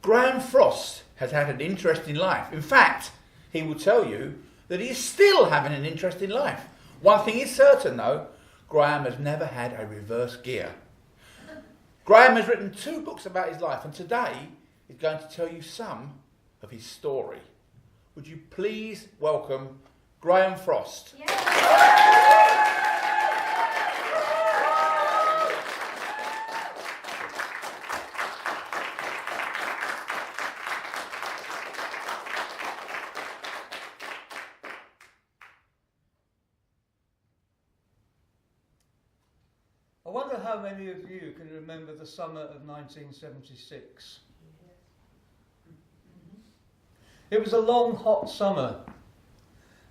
Graham Frost has had an interesting life. In fact, he will tell you that he is still having an interesting life. One thing is certain though, Graham has never had a reverse gear. Graham has written 2 books about his life, and today he's going to tell you some of his story. Would you please welcome Graham Frost? I wonder how many of you can remember the summer of 1976. It was a long, hot summer.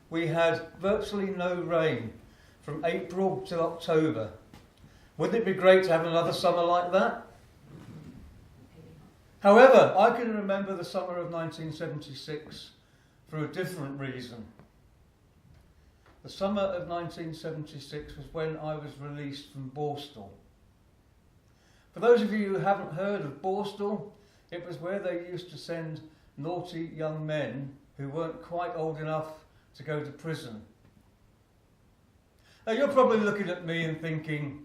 We had virtually no rain from April till October. Wouldn't it be great to have another summer like that? However, I can remember the summer of 1976 for a different reason. The summer of 1976 was when I was released from Borstal. For those of you who haven't heard of Borstal, it was where they used to send naughty young men who weren't quite old enough to go to prison. Now you're probably looking at me and thinking,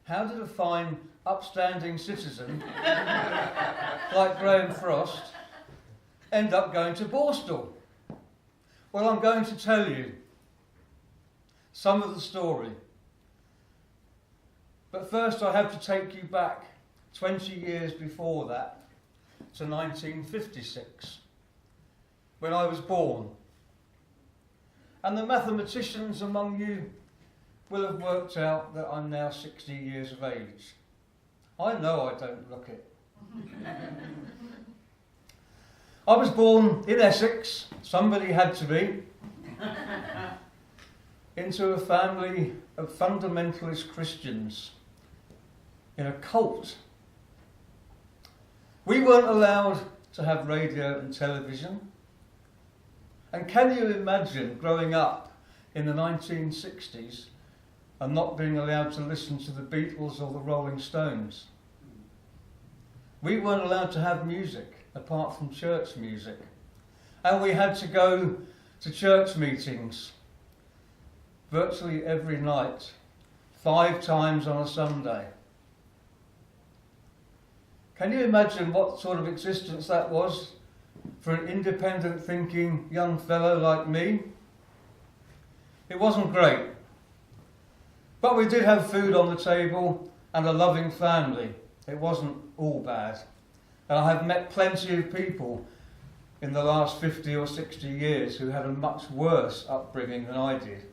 how did a fine, upstanding citizen like Graham Frost end up going to Borstal? Well, I'm going to tell you some of the story. But first I have to take you back 20 years before that to 1956, when I was born. And the mathematicians among you will have worked out that I'm now 60 years of age. I know I don't look it. I was born in Essex, somebody had to be, into a family of fundamentalist Christians in a cult. We weren't allowed to have radio and television. And can you imagine growing up in the 1960s and not being allowed to listen to the Beatles or the Rolling Stones? We weren't allowed to have music apart from church music. And we had to go to church meetings virtually every night, 5 times on a Sunday. Can you imagine what sort of existence that was for an independent thinking young fellow like me? It wasn't great. But we did have food on the table and a loving family. It wasn't all bad. And I have met plenty of people in the last 50 or 60 years who had a much worse upbringing than I did.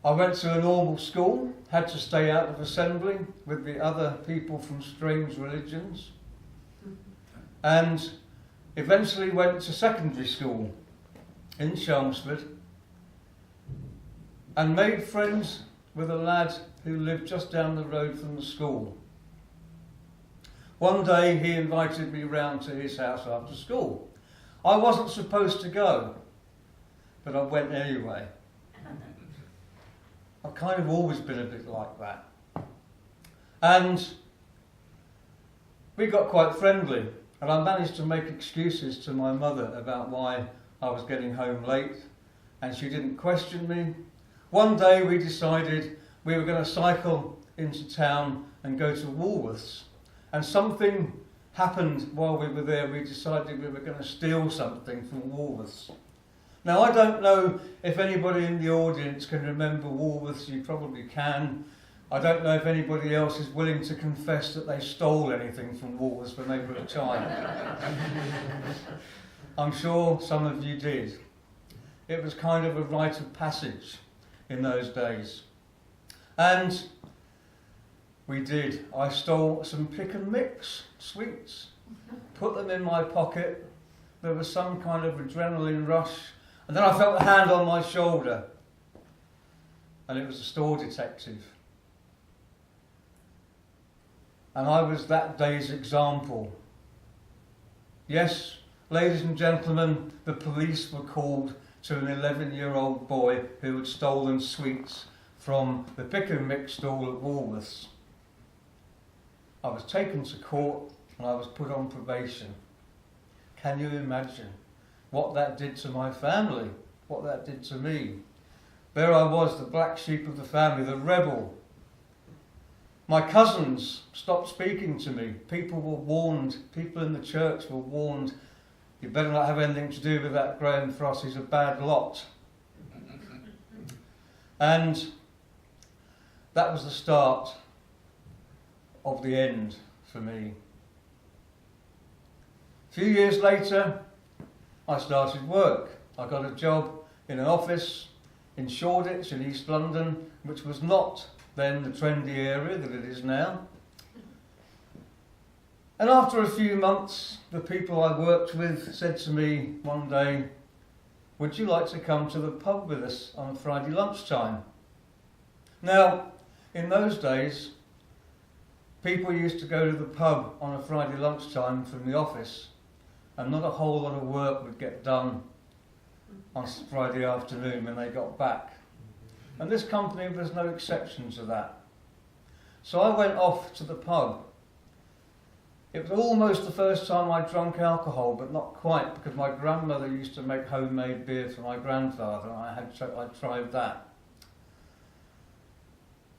I went to a normal school, had to stay out of assembly with the other people from strange religions, and eventually went to secondary school in Chelmsford and made friends with a lad who lived just down the road from the school. One day he invited me round to his house after school. I wasn't supposed to go, but I went anyway. I've kind of always been a bit like that. And we got quite friendly, and I managed to make excuses to my mother about why I was getting home late, and she didn't question me. One day we decided we were going to cycle into town and go to Woolworths, and something happened while we were there. We decided we were going to steal something from Woolworths. Now, I don't know if anybody in the audience can remember Woolworths. You probably can. I don't know if anybody else is willing to confess that they stole anything from Woolworths when they were a child. I'm sure some of you did. It was kind of a rite of passage in those days. And we did. I stole some pick and mix sweets, put them in my pocket. There was some kind of adrenaline rush. And then I felt a hand on my shoulder, and it was a store detective. And I was that day's example. Yes, ladies and gentlemen, the police were called to an 11-year-old boy who had stolen sweets from the pick and mix stall at Woolworths. I was taken to court and I was put on probation. Can you imagine what that did to my family? What that did to me? There I was, the black sheep of the family, the rebel. My cousins stopped speaking to me. People were warned, people in the church were warned, you better not have anything to do with that Graham Frost, he's a bad lot. And that was the start of the end for me. A few years later, I started work. I got a job in an office in Shoreditch in East London, which was not then the trendy area that it is now. And after a few months, the people I worked with said to me one day, would you like to come to the pub with us on a Friday lunchtime? Now, in those days, people used to go to the pub on a Friday lunchtime from the office, and not a whole lot of work would get done on Friday afternoon when they got back. And this company was no exception to that. So I went off to the pub. It was almost the first time I'd drunk alcohol, but not quite, because my grandmother used to make homemade beer for my grandfather, and I tried that.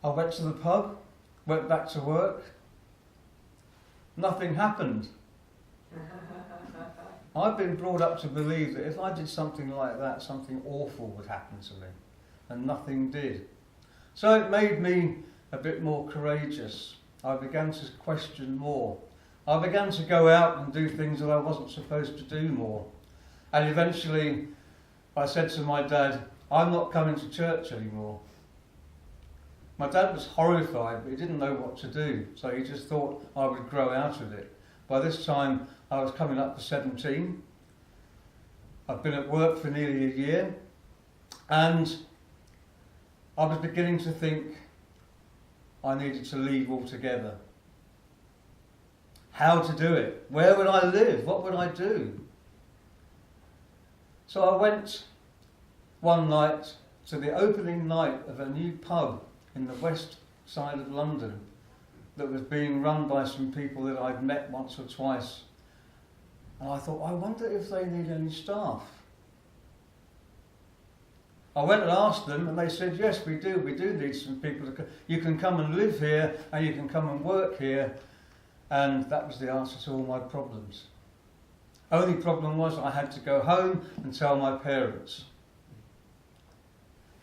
I went to the pub, went back to work. Nothing happened. I've been brought up to believe that if I did something like that, something awful would happen to me, and nothing did. So it made me a bit more courageous. I began to question more. I began to go out and do things that I wasn't supposed to do more. And eventually I said to my dad, I'm not coming to church anymore. My dad was horrified, but he didn't know what to do, so he just thought I would grow out of it. By this time I was coming up to 17. I've been at work for nearly a year, and I was beginning to think I needed to leave altogether. How to do it? Where would I live? What would I do? So I went one night to the opening night of a new pub in the west side of London that was being run by some people that I'd met once or twice. And I thought, I wonder if they need any staff. I went and asked them, and they said, yes, we do need some people. You can come and live here, and you can come and work here. And that was the answer to all my problems. Only problem was I had to go home and tell my parents.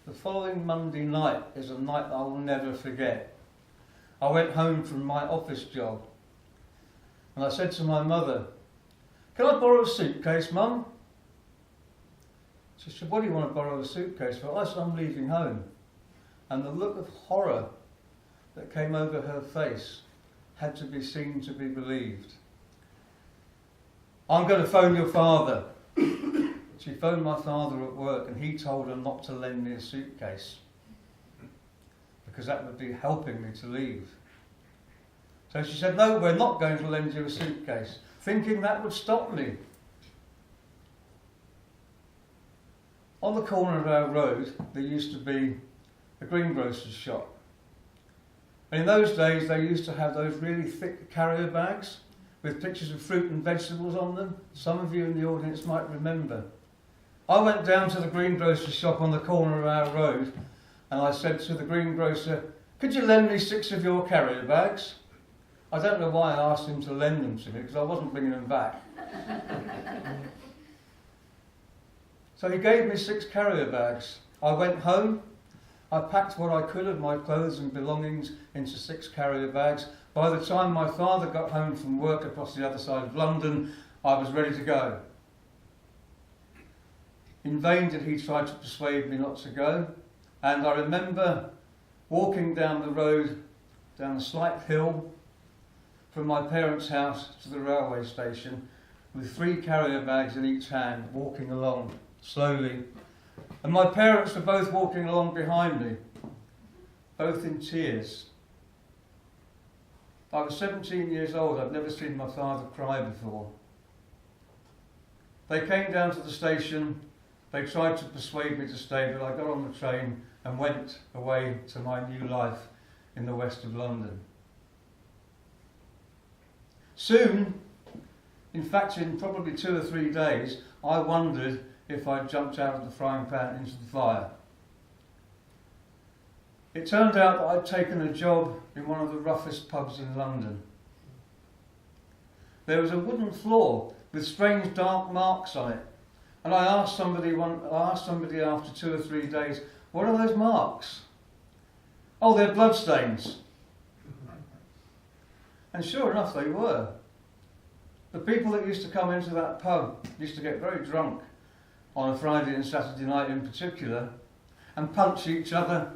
The following Monday night is a night I will never forget. I went home from my office job, and I said to my mother, can I borrow a suitcase, Mum? She said, what do you want to borrow a suitcase for? I said, I'm leaving home. And the look of horror that came over her face had to be seen to be believed. I'm going to phone your father. She phoned my father at work, and he told her not to lend me a suitcase because that would be helping me to leave. So she said, no, we're not going to lend you a suitcase, thinking that would stop me. On the corner of our road, there used to be a greengrocer's shop. And in those days, they used to have those really thick carrier bags with pictures of fruit and vegetables on them. Some of you in the audience might remember. I went down to the greengrocer's shop on the corner of our road, and I said to the greengrocer, could you lend me 6 of your carrier bags? I don't know why I asked him to lend them to me, because I wasn't bringing them back. So he gave me 6 carrier bags. I went home. I packed what I could of my clothes and belongings into 6 carrier bags. By the time my father got home from work across the other side of London, I was ready to go. In vain did he try to persuade me not to go. And I remember walking down the road, down a slight hill, from my parents' house to the railway station, with 3 carrier bags in each hand, walking along slowly. And my parents were both walking along behind me, both in tears. I was 17 years old. I'd never seen my father cry before. They came down to the station. They tried to persuade me to stay, but I got on the train and went away to my new life in the west of London. Soon, in fact in probably 2 or 3 days, I wondered if I'd jumped out of the frying pan into the fire. It turned out that I'd taken a job in one of the roughest pubs in London. There was a wooden floor with strange dark marks on it. And I asked somebody after 2 or 3 days, what are those marks? Oh, they're bloodstains. And sure enough, they were. The people that used to come into that pub used to get very drunk on a Friday and Saturday night in particular, and punch each other,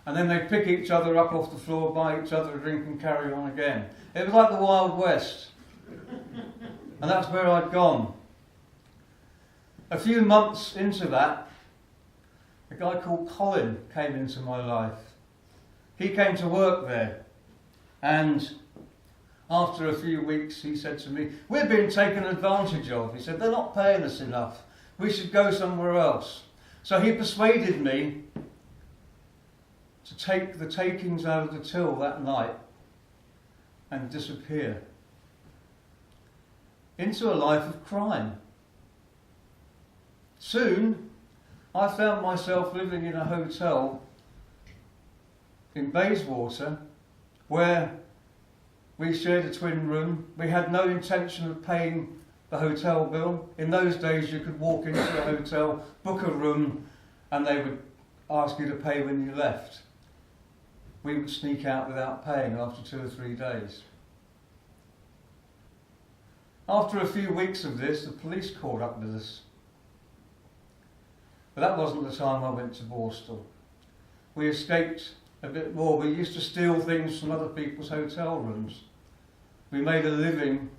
and then they'd pick each other up off the floor, buy each other a drink and carry on again. It was like the Wild West. And that's where I'd gone. A few months into that, a guy called Colin came into my life. He came to work there, and after a few weeks he said to me, we're being taken advantage of. He said, they're not paying us enough. We should go somewhere else. So he persuaded me to take the takings out of the till that night and disappear into a life of crime. Soon, I found myself living in a hotel in Bayswater where we shared a twin room. We had no intention of paying the hotel bill. In those days you could walk into a hotel, book a room, and they would ask you to pay when you left. We would sneak out without paying after 2 or 3 days. After a few weeks of this, the police caught up with us. But that wasn't the time I went to Borstal. We escaped a bit more. We used to steal things from other people's hotel rooms. We made a living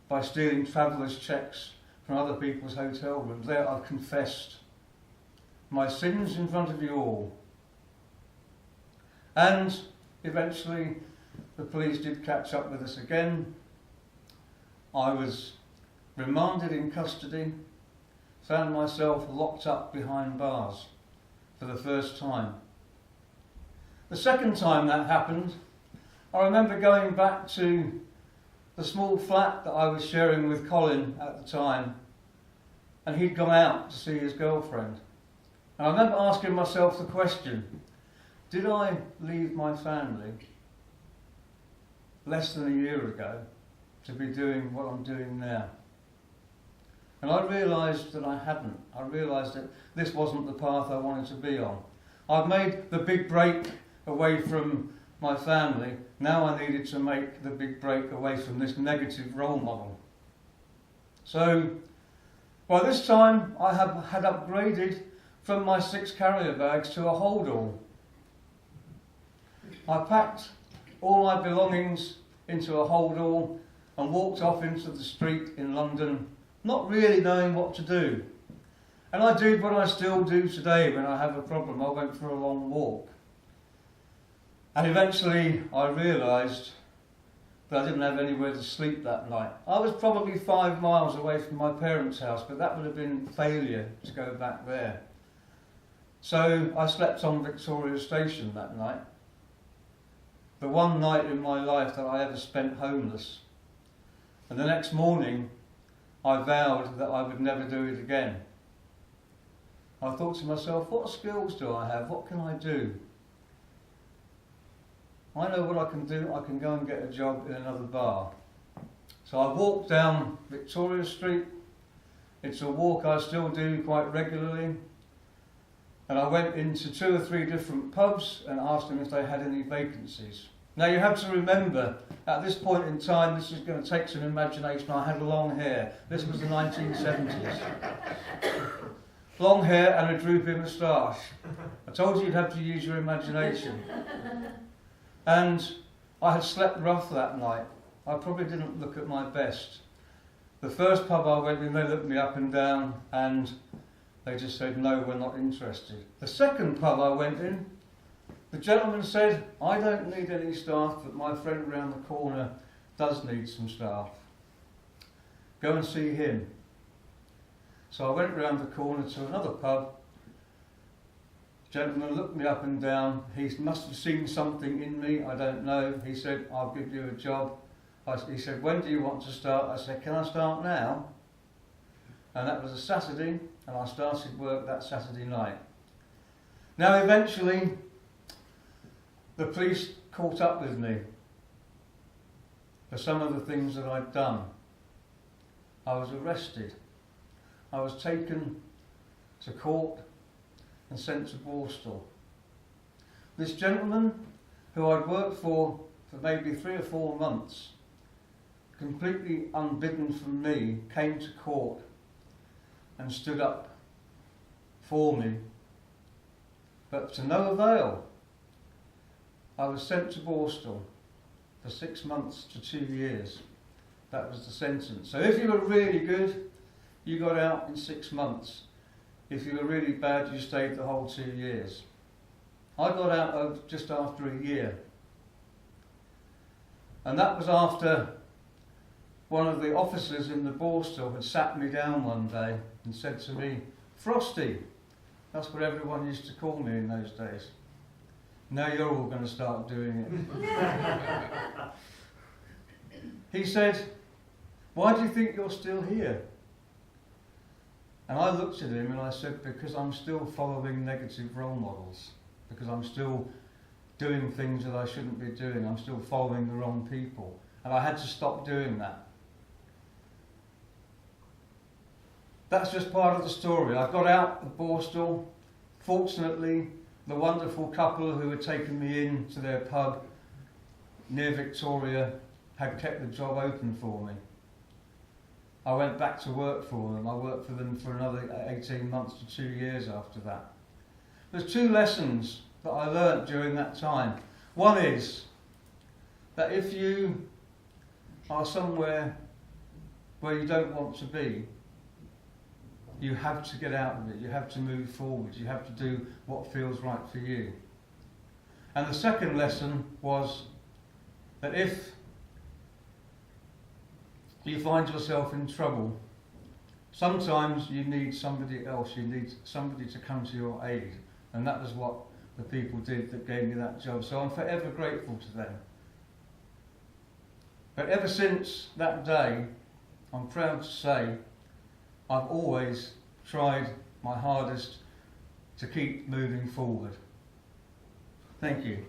by stealing travellers' cheques from other people's hotel rooms. There I confessed my sins in front of you all. And eventually the police did catch up with us again. I was remanded in custody, found myself locked up behind bars for the first time. The second time that happened, I remember going back to the small flat that I was sharing with Colin at the time, and he'd gone out to see his girlfriend. And I remember asking myself the question, did I leave my family less than a year ago to be doing what I'm doing now? And I realised that I hadn't. I realised that this wasn't the path I wanted to be on. I'd made the big break away from my family. Now I needed to make the big break away from this negative role model. So by this time I had upgraded from my 6 carrier bags to a hold-all. I packed all my belongings into a hold-all and walked off into the street in London, not really knowing what to do. And I did what I still do today when I have a problem. I went for a long walk. And eventually I realised that I didn't have anywhere to sleep that night. I was probably 5 miles away from my parents' house, but that would have been failure to go back there. So I slept on Victoria Station that night. The one night in my life that I ever spent homeless. And the next morning I vowed that I would never do it again. I thought to myself, what skills do I have? What can I do? I know what I can do. I can go and get a job in another bar. So I walked down Victoria Street. It's a walk I still do quite regularly. And I went into 2 or 3 different pubs and asked them if they had any vacancies. Now you have to remember, at this point in time, this is going to take some imagination. I had long hair. This was the 1970s. Long hair and a droopy moustache. I told you you'd have to use your imagination. And I had slept rough that night. I probably didn't look at my best. The first pub I went in, they looked me up and down and they just said, no, we're not interested. The second pub I went in, the gentleman said, I don't need any staff, but my friend around the corner does need some staff. Go and see him. So I went round the corner to another pub. The gentleman looked me up and down. He must have seen something in me, I don't know. He said, I'll give you a job. He said, when do you want to start? I said, can I start now? And that was a Saturday, and I started work that Saturday night. Now eventually, the police caught up with me for some of the things that I'd done. I was arrested. I was taken to court and sent to Borstal. This gentleman, who I'd worked for maybe 3 or 4 months, completely unbidden from me, came to court and stood up for me, but to no avail. I was sent to Borstal for 6 months to 2 years. That was the sentence. So if you were really good, you got out in 6 months. If you were really bad, you stayed the whole 2 years. I got out just after a year. And that was after one of the officers in the Borstal had sat me down one day and said to me, Frosty, that's what everyone used to call me in those days. Now you're all going to start doing it. He said, why do you think you're still here? And I looked at him and I said, because I'm still following negative role models. Because I'm still doing things that I shouldn't be doing. I'm still following the wrong people. And I had to stop doing that. That's just part of the story. I got out of Borstal. Fortunately, the wonderful couple who had taken me in to their pub near Victoria had kept the job open for me. I went back to work for them. I worked for them for another 18 months to 2 years after that. There's 2 lessons that I learnt during that time. One is that if you are somewhere where you don't want to be, you have to get out of it. You have to move forward. You have to do what feels right for you. And the second lesson was that if you find yourself in trouble, sometimes you need somebody else. You need somebody to come to your aid. And that was what the people did that gave me that job. So I'm forever grateful to them. But ever since that day, I'm proud to say, I've always tried my hardest to keep moving forward. Thank you.